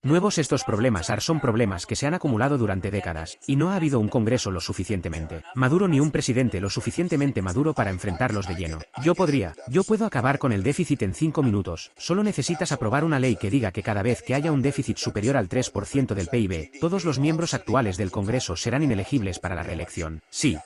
Nuevos estos problemas son problemas que se han acumulado durante décadas, y no ha habido un Congreso lo suficientemente maduro ni un presidente lo suficientemente maduro para enfrentarlos de lleno. Yo puedo acabar con el déficit en 5 minutos, solo necesitas aprobar una ley que diga que cada vez que haya un déficit superior al 3% del PIB, todos los miembros actuales del Congreso serán inelegibles para la reelección. Sí,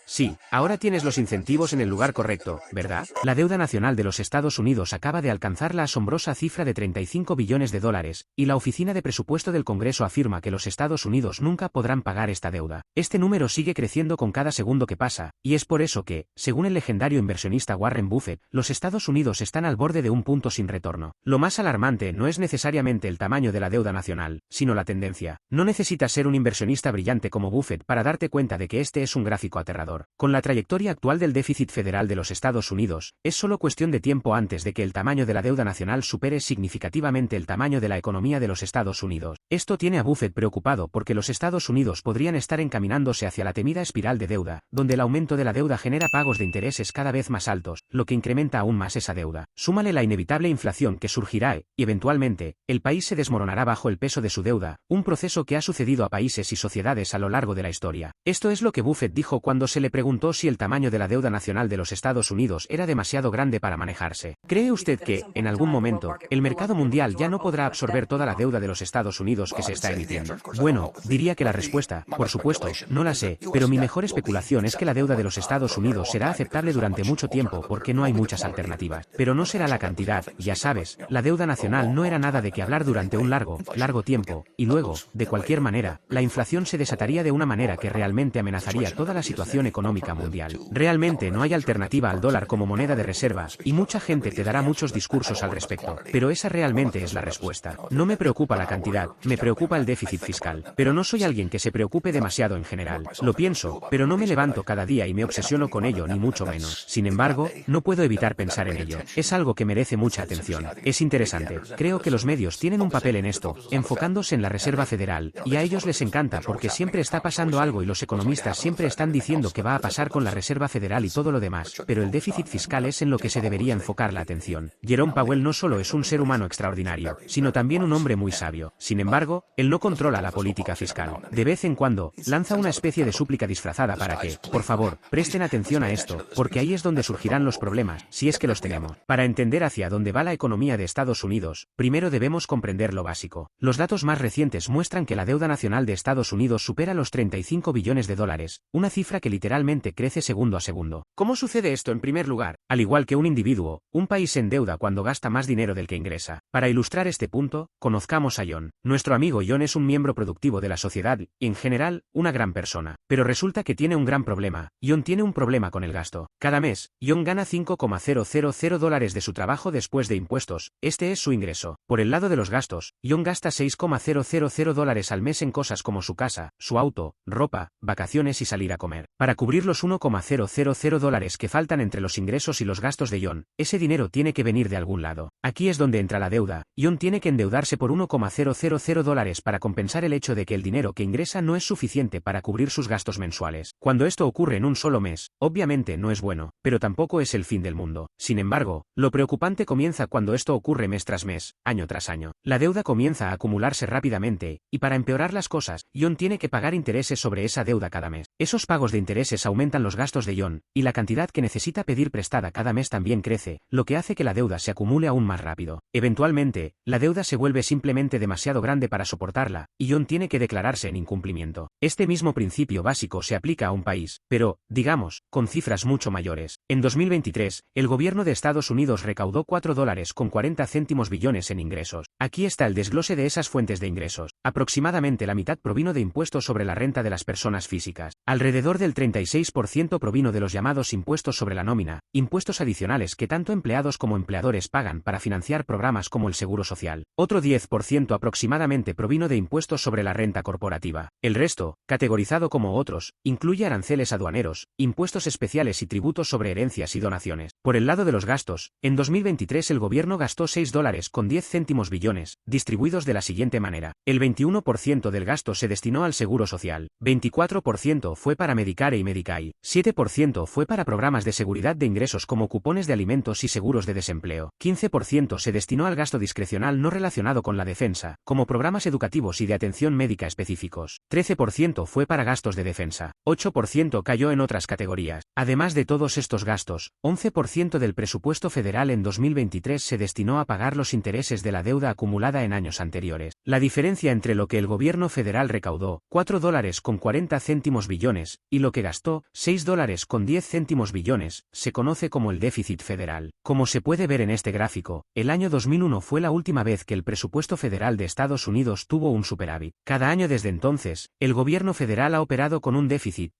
ahora tienes los incentivos en el lugar correcto, ¿verdad? La deuda nacional de los Estados Unidos acaba de alcanzar la asombrosa cifra de 35 billones de dólares, y la Oficina de Presupuesto del Congreso afirma que los Estados Unidos nunca podrán pagar esta deuda. Este número sigue creciendo con cada segundo que pasa, y es por eso que, según el legendario inversionista Warren Buffett, los Estados Unidos están al borde de un punto sin retorno. Lo más alarmante no es necesariamente el tamaño de la deuda nacional, sino la tendencia. No necesitas ser un inversionista brillante como Buffett para darte cuenta de que este es un gráfico aterrador. Con la trayectoria actual del déficit federal de los Estados Unidos, es solo cuestión de tiempo antes de que el tamaño de la deuda nacional supere significativamente el tamaño de la economía de los Estados Unidos. Esto tiene a Buffett preocupado porque los Estados Unidos podrían estar encaminándose hacia la temida espiral de deuda, donde el aumento de la deuda genera pagos de intereses cada vez más altos, lo que incrementa aún más esa deuda. Súmale la inevitable inflación que surgirá y, eventualmente, el país se desmoronará bajo el peso de su deuda, un proceso que ha sucedido a países y sociedades a lo largo de la historia. Esto es lo que Buffett dijo cuando se le preguntó si el tamaño de la deuda nacional de los Estados Unidos era demasiado grande para manejarse. ¿Cree usted que, en algún momento, el mercado mundial ya no podrá absorber toda la deuda de los Estados Unidos que se está emitiendo? Bueno, diría que la respuesta, por supuesto, no la sé, pero mi mejor especulación es que la deuda de los Estados Unidos será aceptable durante mucho tiempo porque no hay muchas alternativas. Pero no será la cantidad, ya sabes, la deuda nacional no era nada de que hablar durante un largo tiempo, y luego, de cualquier manera, la inflación se desataría de una manera que realmente amenazaría toda la situación económica mundial. Realmente no hay alternativa al dólar como moneda de reserva, y mucha gente te dará muchos discursos al respecto, pero esa realmente es la respuesta. No me preocupa la cantidad, me preocupa el déficit fiscal, pero no soy alguien que se preocupe demasiado en general. Lo pienso, pero no me levanto cada día y me obsesiono con ello ni mucho menos. Sin embargo, no puedo evitar pensar en ello. Es algo que merece mucha atención. Es interesante. Creo que los medios tienen un papel en esto, enfocándose en la Reserva Federal, y a ellos les encanta porque siempre está pasando algo y los economistas siempre están diciendo que va a pasar con la Reserva Federal y todo lo demás, pero el déficit fiscal es en lo que se debería enfocar la atención. Jerome Powell no solo es un ser humano extraordinario, sino también un hombre muy sabio. Sin embargo, él no controla la política fiscal. De vez en cuando, lanza una especie de súplica disfrazada para que, por favor, presten atención a esto, porque ahí es donde surgirán los problemas, si es que los tenemos. Para entender hacia dónde va la economía de Estados Unidos, primero debemos comprender lo básico. Los datos más recientes muestran que la deuda nacional de Estados Unidos supera los 35 billones de dólares, una cifra que literalmente crece segundo a segundo. ¿Cómo sucede esto en primer lugar? Al igual que un individuo, un país se endeuda cuando gasta más dinero del que ingresa. Para ilustrar este punto, conozcamos a John. Nuestro amigo John es un miembro productivo de la sociedad y, en general, una gran persona. Pero resulta que tiene un gran problema. John tiene un problema con el gasto. Cada mes, John gana $5,000 de su trabajo después de impuestos. Este es su ingreso. Por el lado de los gastos, John gasta $6,000 al mes en cosas como su casa, su auto, ropa, vacaciones y salir a comer. Para cubrir los $1,000 que faltan entre los ingresos y los gastos de John, ese dinero tiene que venir de algún lado. Aquí es donde entra la deuda. John tiene que endeudarse por $1,000 para compensar el hecho de que el dinero que ingresa no es suficiente para cubrir sus gastos mensuales. Cuando esto ocurre en un solo mes, obviamente no es bueno, pero tampoco es el fin del mundo. Sin embargo, lo preocupante comienza cuando esto ocurre mes tras mes, año tras año. La deuda comienza a acumularse rápidamente, y para empeorar las cosas, John tiene que pagar intereses sobre esa deuda cada mes. Esos pagos de intereses aumentan los gastos de John, y la cantidad que necesita pedir prestada cada mes también crece, lo que hace que la deuda se acumule aún más rápido. Eventualmente, la deuda se vuelve simplemente demasiado grande para soportarla, y John tiene que declararse en incumplimiento. Este mismo principio básico se aplica a un país, pero, digamos, con cifras mucho mayores. En 2023, el gobierno de Estados Unidos recaudó $4,40 billones en ingresos. Aquí está el desglose de esas fuentes de ingresos. Aproximadamente la mitad provino de impuestos sobre la renta de las personas físicas. Alrededor del 36% provino de los llamados impuestos sobre la nómina, impuestos adicionales que tanto empleados como empleadores pagan para financiar programas como el Seguro Social. Otro 10% aproximadamente provino de impuestos sobre la renta corporativa. El resto, categorizado como otros, incluye aranceles aduaneros, impuestos especiales y tributos sobre herencias y donaciones. Por el lado de los gastos, en 2023 el gobierno gastó $6,10 billones, distribuidos de la siguiente manera. El 21% del gasto se destinó al Seguro Social, 24% fue para Medicare y Medicaid, 7% fue para programas de seguridad de ingresos como cupones de alimentos y seguros de desempleo, 15% se destinó al gasto discrecional no relacionado con la defensa, como programas educativos y de atención médica específicos. 13% fue para gastos de defensa. 8% cayó en otras categorías. Además de todos estos gastos, 11% del presupuesto federal en 2023 se destinó a pagar los intereses de la deuda acumulada en años anteriores. La diferencia entre lo que el gobierno federal recaudó, $4,40 billones, y lo que gastó, $6,10 billones, se conoce como el déficit federal. Como se puede ver en este gráfico, el año 2001 fue la última vez que el presupuesto federal de Estados Unidos tuvo un superávit. Cada año desde entonces, el gobierno federal ha operado con un déficit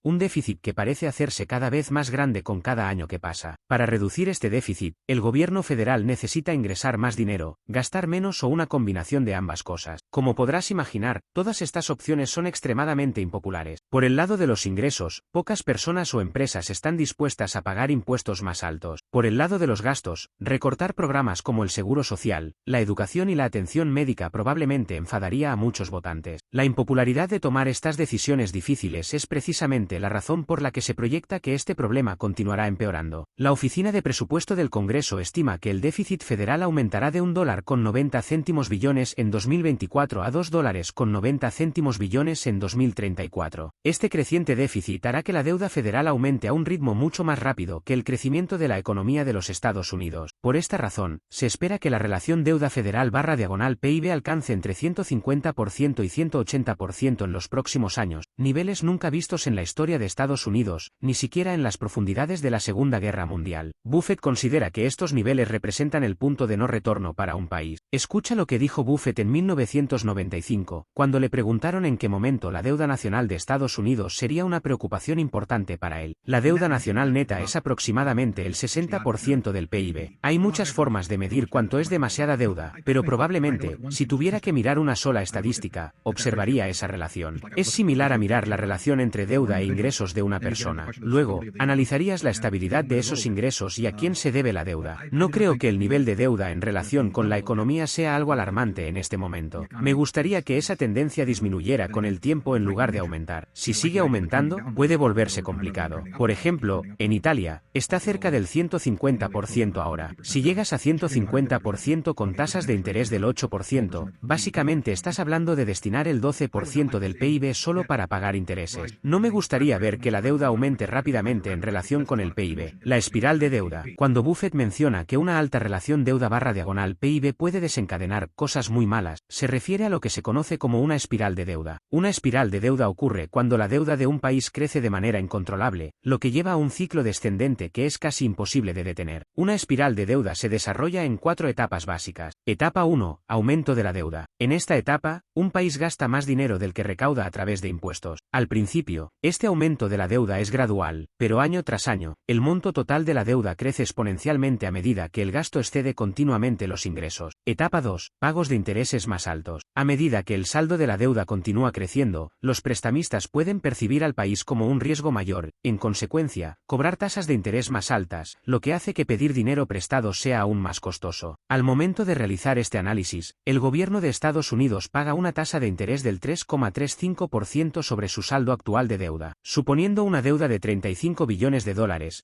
que parece hacerse cada vez más grande con cada año que pasa. Para reducir este déficit, el gobierno federal necesita ingresar más dinero, gastar menos o una combinación de ambas cosas. Como podrás imaginar, todas estas opciones son extremadamente impopulares. Por el lado de los ingresos, pocas personas o empresas están dispuestas a pagar impuestos más altos. Por el lado de los gastos, recortar programas como el seguro social, la educación y la atención médica probablemente enfadaría a muchos votantes. La impopularidad de tomar estas decisiones difíciles es precisamente la razón por la que se proyecta que este problema continuará empeorando. La Oficina de Presupuesto del Congreso estima que el déficit federal aumentará de $1,90 billones en 2024 a $2,90 billones en 2034. Este creciente déficit hará que la deuda federal aumente a un ritmo mucho más rápido que el crecimiento de la economía de los Estados Unidos. Por esta razón, se espera que la relación deuda federal/PIB alcance entre 150% y 180% en los próximos años, niveles nunca vistos en la historia de Estados Unidos, ni siquiera en las profundidades de la Segunda Guerra Mundial. Buffett considera que estos niveles representan el punto de no retorno para un país. Escucha lo que dijo Buffett en 1995, cuando le preguntaron en qué momento la deuda nacional de Estados Unidos sería una preocupación importante para él. La deuda nacional neta es aproximadamente el 60% del PIB. Hay muchas formas de medir cuánto es demasiada deuda, pero probablemente, si tuviera que mirar una sola estadística, observaría esa relación. Es similar a mirar la relación entre deuda e ingresos de una persona. Luego, analizarías la estabilidad de esos ingresos y a quién se debe la deuda. No creo que el nivel de deuda en relación con la economía sea algo alarmante en este momento. Me gustaría que esa tendencia disminuyera con el tiempo en lugar de aumentar. Si sigue aumentando, puede volverse complicado. Por ejemplo, en Italia, está cerca del 150% ahora. Si llegas a 150% con tasas de interés del 8%, básicamente estás hablando de destinar el 12% del PIB solo para pagar intereses. No me gustaría ver que la deuda aumente rápidamente en relación con el PIB. La espiral de deuda. Cuando Buffett menciona que una alta relación deuda/PIB puede desencadenar cosas muy malas, se refiere a lo que se conoce como una espiral de deuda. Una espiral de deuda ocurre cuando la deuda de un país crece de manera incontrolable, lo que lleva a un ciclo descendente que es casi imposible de detener. Una espiral de deuda se desarrolla en 4 etapas básicas. Etapa 1. Aumento de la deuda. En esta etapa, un país gasta más dinero del que recauda a través de impuestos. Al principio, este aumento de la deuda es gradual, pero año tras año, el monto total de la deuda crece exponencialmente a medida que el gasto excede continuamente los ingresos. Etapa 2. Pagos de intereses más altos. A medida que el saldo de la deuda continúa creciendo, los prestamistas pueden percibir al país como un riesgo mayor, en consecuencia, cobrar tasas de interés más altas, lo que hace que pedir dinero prestado sea aún más costoso. Al momento de realizar este análisis, el gobierno de Estados Unidos paga una tasa de interés del 3,35% sobre su saldo actual de deuda. Suponiendo una deuda de $35 billones,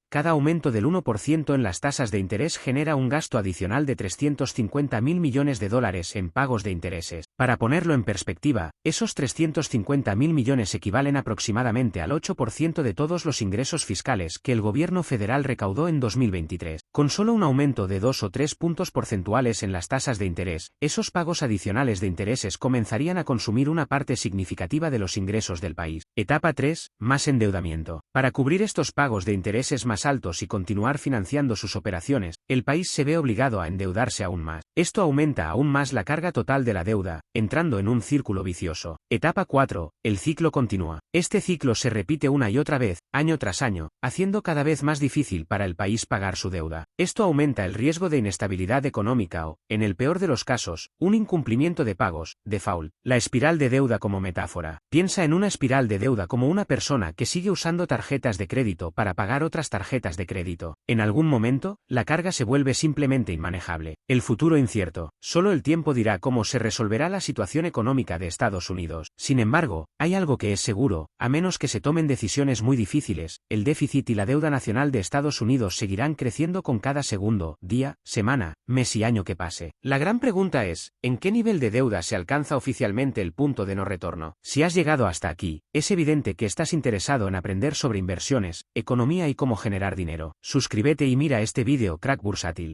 cada aumento del 1% en las tasas de interés genera un gasto adicional de $350.000 millones en pagos de intereses. Para ponerlo en perspectiva, esos $350.000 millones equivalen aproximadamente al 8% de todos los ingresos fiscales que el gobierno federal recaudó en 2023. Con solo un aumento de 2 o 3 puntos porcentuales en las tasas de interés, esos pagos adicionales de intereses comenzarían a consumir una parte significativa de los ingresos del país. Etapa 3. Más endeudamiento. Para cubrir estos pagos de intereses más altos y continuar financiando sus operaciones, el país se ve obligado a endeudarse aún más. Esto aumenta aún más la carga total de la deuda, entrando en un círculo vicioso. Etapa 4. El ciclo continúa. Este ciclo se repite una y otra vez, año tras año, haciendo cada vez más difícil para el país pagar su deuda. Esto aumenta el riesgo de inestabilidad económica o, en el peor de los casos, un incumplimiento de pagos, default. La espiral de deuda como metáfora. Piensa en una espiral de deuda como una persona que sigue usando tarjetas de crédito para pagar otras tarjetas de crédito. En algún momento, la carga se vuelve simplemente inmanejable. El futuro incierto. Solo el tiempo dirá cómo se resolverá la la situación económica de Estados Unidos. Sin embargo, hay algo que es seguro, a menos que se tomen decisiones muy difíciles, el déficit y la deuda nacional de Estados Unidos seguirán creciendo con cada segundo, día, semana, mes y año que pase. La gran pregunta es, ¿en qué nivel de deuda se alcanza oficialmente el punto de no retorno? Si has llegado hasta aquí, es evidente que estás interesado en aprender sobre inversiones, economía y cómo generar dinero. Suscríbete y mira este vídeo, crack bursátil.